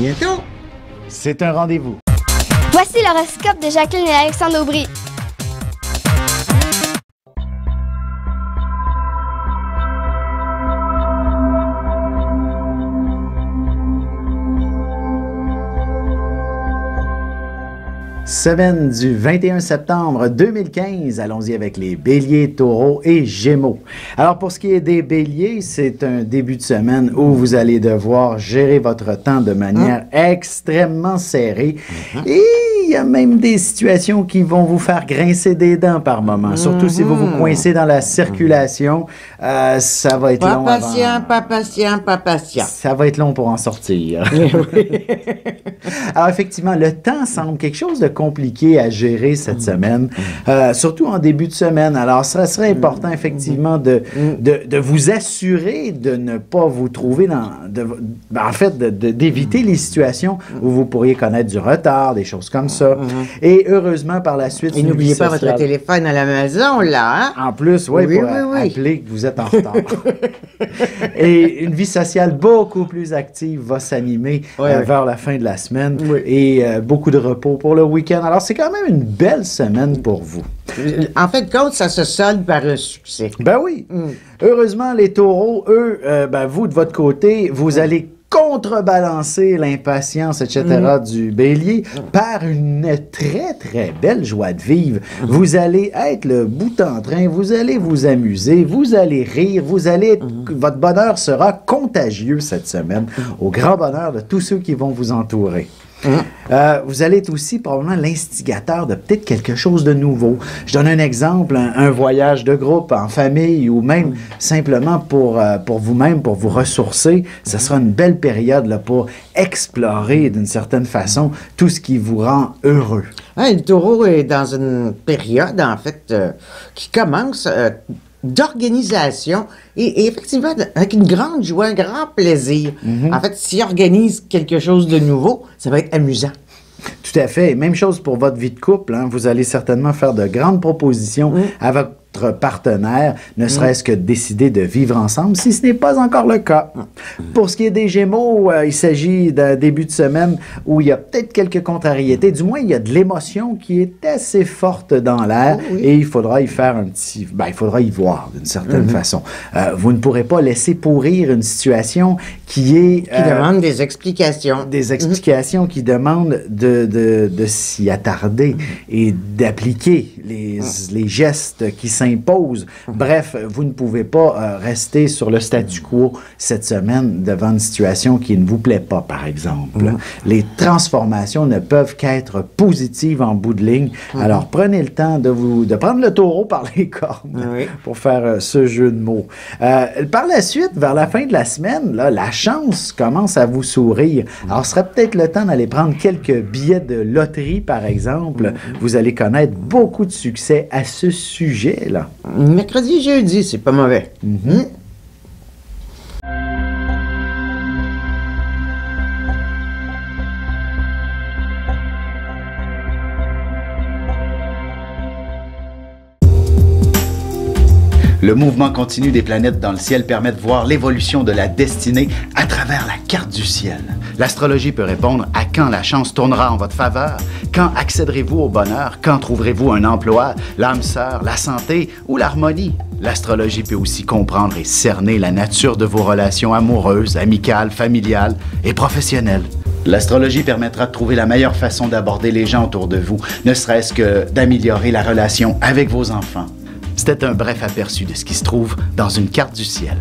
bientôt. C'est un rendez-vous. Voici l'horoscope de Jacqueline et Alexandre Aubry. Semaine du 21 septembre 2015, allons-y avec les béliers, taureaux et gémeaux. Alors pour ce qui est des béliers, c'est un début de semaine où vous allez devoir gérer votre temps de manière extrêmement serrée. Et il y a même des situations qui vont vous faire grincer des dents par moment, surtout si vous vous coincez dans la circulation. Ça va être long avant... Pas patient. Ça va être long pour en sortir. Alors effectivement, le temps semble quelque chose de compliqué à gérer cette semaine, surtout en début de semaine. Alors, ça serait important, effectivement, de vous assurer de ne pas vous trouver dans... en fait, d'éviter les situations où vous pourriez connaître du retard, des choses comme ça. Et heureusement, par la suite... Et n'oubliez pas votre téléphone à la maison, là, hein? En plus, oui, pour appeler que vous êtes en retard. Et une vie sociale beaucoup plus active va s'animer vers la fin de la semaine. Et beaucoup de repos pour le week-end. Alors, c'est quand même une belle semaine pour vous. En fait, compte, ça se solde par un succès. Ben oui. Heureusement, les taureaux, eux, vous, de votre côté, vous allez contrebalancer l'impatience, etc. du bélier par une très, très belle joie de vivre. Vous allez être le bout en train, vous allez vous amuser, vous allez rire, votre bonheur sera contagieux cette semaine, au grand bonheur de tous ceux qui vont vous entourer. Vous allez être aussi probablement l'instigateur de peut-être quelque chose de nouveau. Je donne un exemple, un voyage de groupe en famille ou même simplement pour vous-même, pour vous ressourcer. Ce sera une belle période là, pour explorer d'une certaine façon tout ce qui vous rend heureux. Le taureau est dans une période, en fait, qui commence... d'organisation et effectivement avec une grande joie, un grand plaisir. En fait, s'il organise quelque chose de nouveau, ça va être amusant. Tout à fait. Même chose pour votre vie de couple. Hein. Vous allez certainement faire de grandes propositions à votre partenaire, ne serait-ce que décider de vivre ensemble, si ce n'est pas encore le cas. Pour ce qui est des Gémeaux, il s'agit d'un début de semaine où il y a peut-être quelques contrariétés. Du moins, il y a de l'émotion qui est assez forte dans l'air et il faudra y faire un petit... il faudra y voir d'une certaine façon. Vous ne pourrez pas laisser pourrir une situation qui est... qui demande des explications. Des explications qui demandent de s'y attarder et d'appliquer les gestes qui s'imposent. Bref, vous ne pouvez pas rester sur le statu quo cette semaine devant une situation qui ne vous plaît pas, par exemple. Les transformations ne peuvent qu'être positives en bout de ligne. Alors, prenez le temps de prendre le taureau par les cornes pour faire ce jeu de mots. Par la suite, vers la fin de la semaine, là, la chance commence à vous sourire. Alors, ce serait peut-être le temps d'aller prendre quelques billets de loterie, par exemple. Vous allez connaître beaucoup de succès à ce sujet-là. Mercredi, jeudi, c'est pas mauvais. Le mouvement continu des planètes dans le ciel permet de voir l'évolution de la destinée à travers la carte du ciel. L'astrologie peut répondre à quand la chance tournera en votre faveur, quand accéderez-vous au bonheur, quand trouverez-vous un emploi, l'âme sœur, la santé ou l'harmonie. L'astrologie peut aussi comprendre et cerner la nature de vos relations amoureuses, amicales, familiales et professionnelles. L'astrologie permettra de trouver la meilleure façon d'aborder les gens autour de vous, ne serait-ce que d'améliorer la relation avec vos enfants. C'était un bref aperçu de ce qui se trouve dans une carte du ciel.